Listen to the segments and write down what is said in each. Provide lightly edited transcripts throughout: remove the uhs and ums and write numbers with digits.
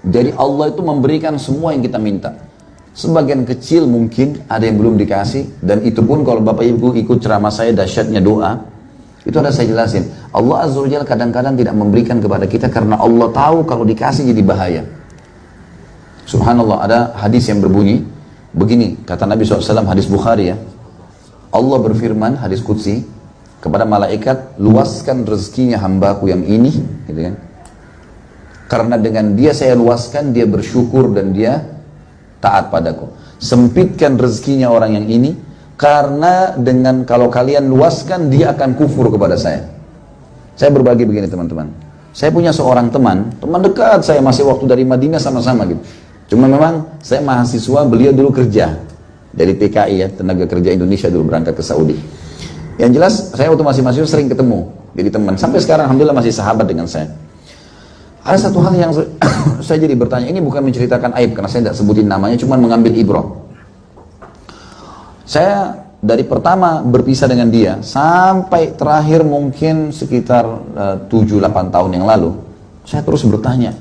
Jadi Allah itu memberikan semua yang kita minta. Sebagian kecil mungkin ada yang belum dikasih, dan itu pun kalau Bapak Ibu ikut ceramah saya dahsyatnya doa, itu ada saya jelasin. Allah Azza wa Jalla kadang-kadang tidak memberikan kepada kita karena Allah tahu kalau dikasih jadi bahaya. Subhanallah, ada hadis yang berbunyi begini, kata Nabi SAW, hadis Bukhari ya. Allah berfirman, hadis Qudsi, kepada malaikat, luaskan rezekinya hambaku yang ini, gitu kan. Karena dengan dia saya luaskan, dia bersyukur dan dia taat padaku. Sempitkan rezekinya orang yang ini, karena dengan kalau kalian luaskan, dia akan kufur kepada saya. Saya berbagi begini teman-teman. Saya punya seorang teman dekat saya, masih waktu dari Madinah sama-sama gitu. Cuma memang saya mahasiswa, beliau dulu kerja dari TKI ya, Tenaga Kerja Indonesia, dulu berangkat ke Saudi. Yang jelas saya waktu masih mahasiswa sering ketemu, jadi teman. Sampai sekarang alhamdulillah masih sahabat dengan saya. Ada satu hal yang saya jadi bertanya, ini bukan menceritakan aib karena saya tidak sebutin namanya, cuma mengambil ibrah. Saya dari pertama berpisah dengan dia sampai terakhir mungkin sekitar 7-8 tahun yang lalu, saya terus bertanya,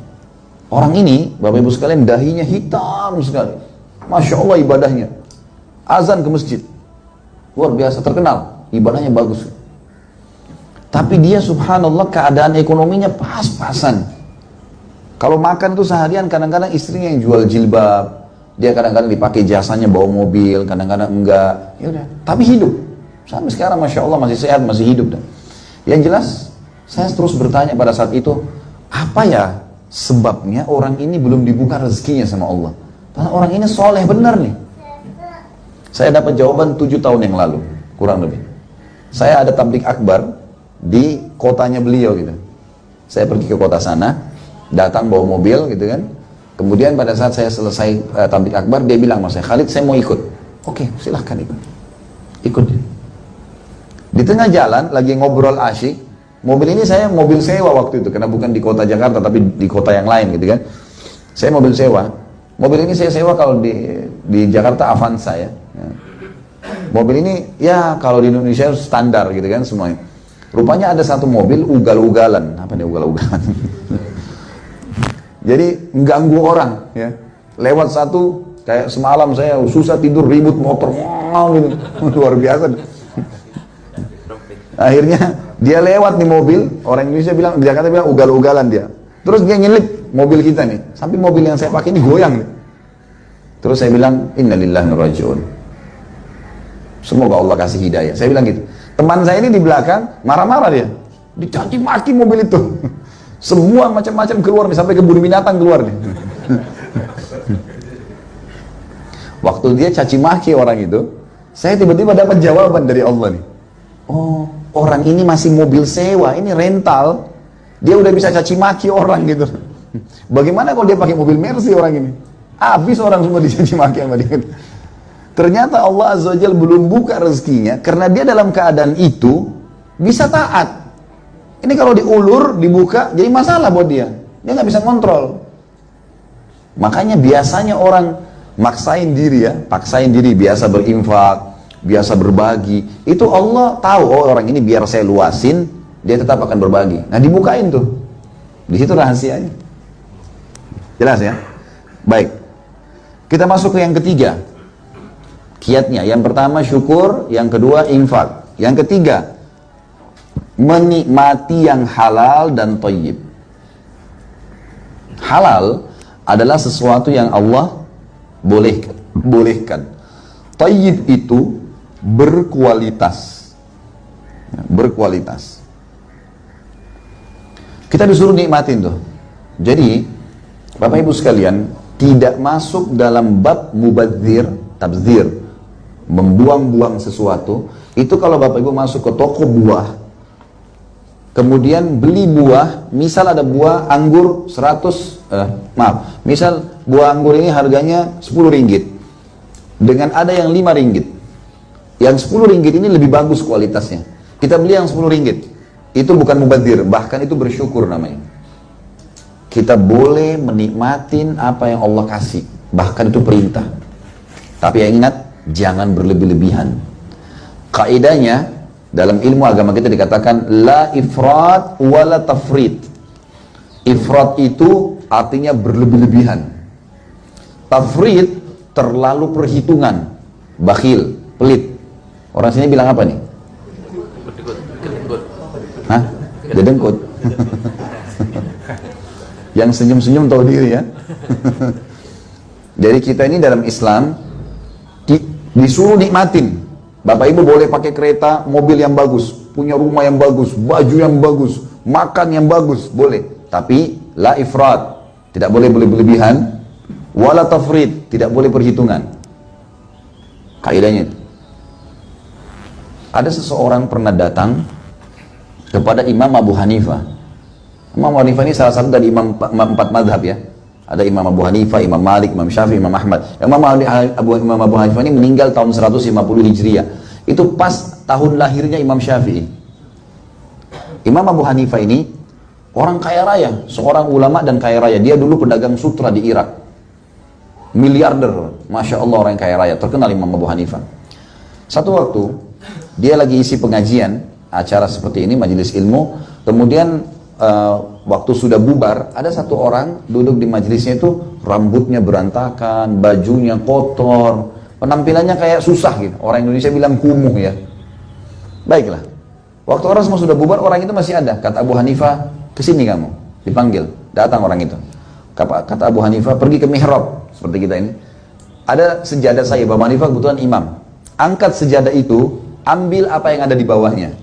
orang ini Bapak Ibu sekalian dahinya hitam sekali, Masya Allah ibadahnya, azan ke masjid, luar biasa terkenal, ibadahnya bagus. Tapi dia subhanallah keadaan ekonominya pas-pasan. Kalau makan itu seharian kadang-kadang istrinya yang jual jilbab, dia kadang-kadang dipakai jasanya bawa mobil, kadang-kadang enggak, ya udah. Tapi hidup sampai sekarang masya Allah masih sehat, masih hidup. Dan yang jelas saya terus bertanya pada saat itu, apa ya sebabnya orang ini belum dibuka rezekinya sama Allah? Karena orang ini soleh benar nih. Saya dapat jawaban 7 tahun yang lalu kurang lebih. Saya ada tablik akbar di kotanya beliau gitu. Saya pergi ke kota sana, datang bawa mobil gitu kan. Kemudian pada saat saya selesai tablik akbar, dia bilang sama saya, Khalid saya mau ikut. Oke, silahkan ikut. Ikut. Di tengah jalan lagi ngobrol asyik, mobil ini saya mobil sewa waktu itu, karena bukan di kota Jakarta tapi di kota yang lain gitu kan. Saya mobil sewa. Mobil ini saya sewa kalau di Jakarta Avanza ya. Mobil ini ya kalau di Indonesia standar gitu kan semuanya. Rupanya ada satu mobil ugal-ugalan. Apa nih ugal-ugalan? Jadi mengganggu orang ya. Lewat satu, kayak semalam saya susah tidur, ribut motor gitu. Luar biasa. Akhirnya dia lewat nih mobil, orang Indonesia bilang, di Jakarta bilang ugal-ugalan dia. Terus dia nyelip mobil kita nih, sampai mobil yang saya pakai ini goyang nih. Terus saya bilang, innalillahi wa inna ilaihi raji'un. Semoga Allah kasih hidayah. Saya bilang gitu. Teman saya ini di belakang marah-marah dia, dicaci maki mobil itu. Semua macam-macam keluar nih, sampai kebun binatang keluar nih. Waktu dia caci maki orang itu, saya tiba-tiba dapat jawaban dari Allah nih. Oh, orang ini masih mobil sewa, ini rental. Dia udah bisa caci maki orang gitu. Bagaimana kalau dia pakai mobil Mercy orang ini? Habis orang semua dicaci maki sama dia. Ternyata Allah Azza wa Jalla belum buka rezekinya karena dia dalam keadaan itu bisa taat. Ini kalau diulur, dibuka, jadi masalah buat dia. Dia nggak bisa kontrol. Makanya biasanya orang maksain diri ya, paksain diri, biasa berinfak, biasa berbagi. Itu Allah tahu, oh orang ini biar saya luasin, dia tetap akan berbagi. Nah dibukain tuh. Di situ rahasianya. Jelas ya? Baik. Kita masuk ke yang ketiga. Kiatnya. Yang pertama syukur, yang kedua infak. Yang ketiga, menikmati yang halal dan thayyib. Halal adalah sesuatu yang Allah bolehkan. Thayyib itu berkualitas. Berkualitas. Kita disuruh nikmatin tuh. Jadi, Bapak Ibu sekalian, tidak masuk dalam bab mubadzir, tabzir, membuang-buang sesuatu. Itu kalau Bapak Ibu masuk ke toko buah, kemudian beli buah, misal ada buah anggur misal buah anggur ini harganya 10 ringgit, dengan ada yang 5 ringgit. Yang 10 ringgit ini lebih bagus kualitasnya. Kita beli yang 10 ringgit. Itu bukan mubadzir, bahkan itu bersyukur namanya. Kita boleh menikmatin apa yang Allah kasih, bahkan itu perintah. Tapi yang ingat, jangan berlebih-lebihan. Kaidahnya dalam ilmu agama kita dikatakan la ifrat wala tafrit. Ifrat itu artinya berlebih-lebihan. Tafrid, terlalu perhitungan. Bakhil, pelit. Orang sini bilang apa nih? Hah? Dedengkut. Yang senyum-senyum tahu diri ya. Jadi kita ini dalam Islam disuruh nikmatin. Bapak ibu boleh pakai kereta, mobil yang bagus, punya rumah yang bagus, baju yang bagus, makan yang bagus, boleh. Tapi la ifrat, tidak boleh berlebihan. Wala tafrid, tidak boleh perhitungan. Kaidahnya itu. Ada seseorang pernah datang kepada Imam Abu Hanifah. Imam Abu Hanifah ini salah satu dari empat madhab ya. Ada Imam Abu Hanifah, Imam Malik, Imam Syafi'i, Imam Ahmad. Imam Abu Hanifah ini meninggal tahun 150 Hijriah. Itu pas tahun lahirnya Imam Syafi'i. Imam Abu Hanifah ini orang kaya raya, seorang ulama dan kaya raya. Dia dulu pedagang sutra di Irak. Miliarder, Masya Allah orang kaya raya. Terkenal Imam Abu Hanifah. Satu waktu, dia lagi isi pengajian, acara seperti ini, majelis ilmu. Kemudian waktu sudah bubar, ada satu orang duduk di majelisnya itu rambutnya berantakan, bajunya kotor, penampilannya kayak susah gitu. Orang Indonesia bilang kumuh ya. Baiklah, waktu orang semua sudah bubar, orang itu masih ada. Kata Abu Hanifah, kesini kamu, dipanggil. Datang orang itu. Kata Abu Hanifah, pergi ke mihrab seperti kita ini. Ada sejadah saya, Abu Hanifah kebetulan imam. Angkat sejadah itu, ambil apa yang ada di bawahnya.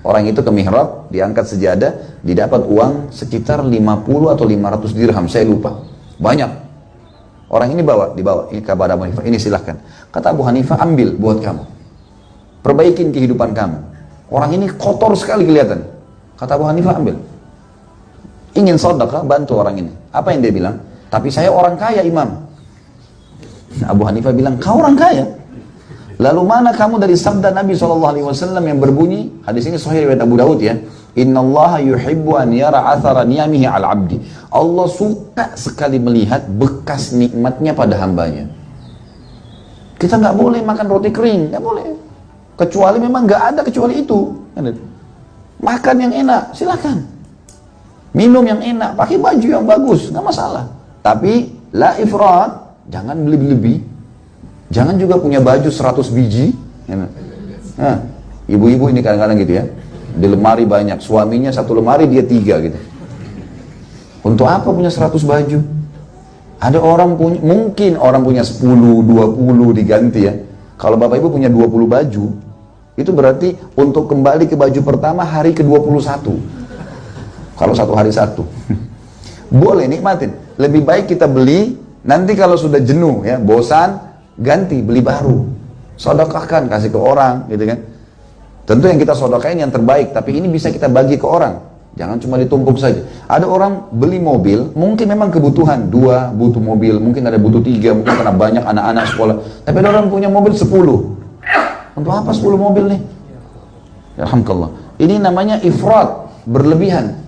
Orang itu ke mihrab, diangkat sejadah, didapat uang sekitar 50 atau 500 dirham, saya lupa. Banyak. Orang ini dibawa ini kepada Abu Hanifah, ini silahkan. Kata Abu Hanifah, ambil buat kamu. Perbaikin kehidupan kamu. Orang ini kotor sekali kelihatan. Kata Abu Hanifah, ambil. Ingin sedekah, bantu orang ini. Apa yang dia bilang? Tapi saya orang kaya, Imam. Abu Hanifah bilang, kau orang kaya? Lalu mana kamu dari sabda Nabi SAW yang berbunyi, hadis ini sahih riwayat Abu Daud ya, Innallaha yuhibbu an yara athara ni'amihi al abdi. Allah suka sekali melihat bekas nikmatnya pada hambanya. Kita nggak boleh makan roti kering, nggak boleh. Kecuali memang nggak ada kecuali itu. Makan yang enak, silakan. Minum yang enak, pakai baju yang bagus, nggak masalah. Tapi la ifrat, jangan berlebih-lebih. Jangan juga punya baju 100 biji. Nah, ibu-ibu ini kadang-kadang gitu ya. Di lemari banyak, suaminya satu lemari, dia 3 gitu. Untuk apa punya 100 baju? Ada orang punya, mungkin orang punya 10, 20 diganti ya. Kalau bapak ibu punya 20 baju, itu berarti untuk kembali ke baju pertama hari ke-21. Kalau satu hari satu. Boleh nikmatin. Lebih baik kita beli, nanti kalau sudah jenuh ya, bosan, ganti, beli baru. Sedekahkan, kasih ke orang, gitu kan. Tentu yang kita sedekahin yang terbaik, tapi ini bisa kita bagi ke orang. Jangan cuma ditumpuk saja. Ada orang beli mobil, mungkin memang kebutuhan 2 butuh mobil, mungkin ada butuh 3, mungkin karena banyak anak-anak sekolah. Tapi ada orang punya mobil 10. Untuk apa 10 mobil nih? Alhamdulillah. Ini namanya ifrat, berlebihan.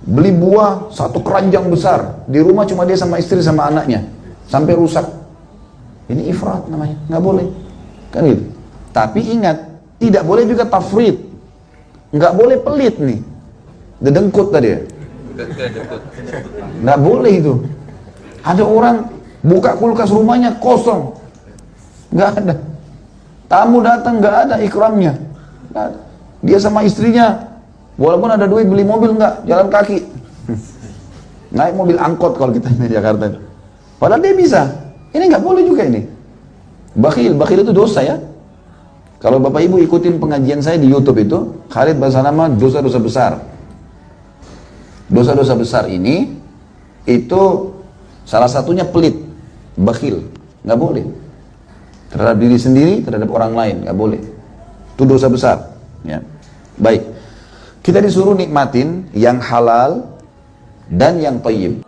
Beli buah 1 keranjang besar, di rumah cuma dia sama istri sama anaknya, sampai rusak. Ini ifrat namanya, nggak boleh, kan gitu. Tapi ingat, tidak boleh juga tafrid, nggak boleh pelit nih, dedengkut tadi ya, nggak boleh itu. Ada orang buka kulkas rumahnya kosong, nggak ada. Tamu datang nggak ada ikramnya, nggak ada. Dia sama istrinya, walaupun ada duit beli mobil nggak, jalan kaki, naik mobil angkot kalau kita di Jakarta. Padahal dia bisa. Ini nggak boleh juga ini. Bakhil itu dosa ya. Kalau bapak ibu ikutin pengajian saya di YouTube itu, Khalid bahasa nama dosa-dosa besar. Dosa-dosa besar ini, itu salah satunya pelit, bakhil, nggak boleh. Terhadap diri sendiri, terhadap orang lain, nggak boleh. Itu dosa besar. Ya. Baik, kita disuruh nikmatin yang halal dan yang thayyib.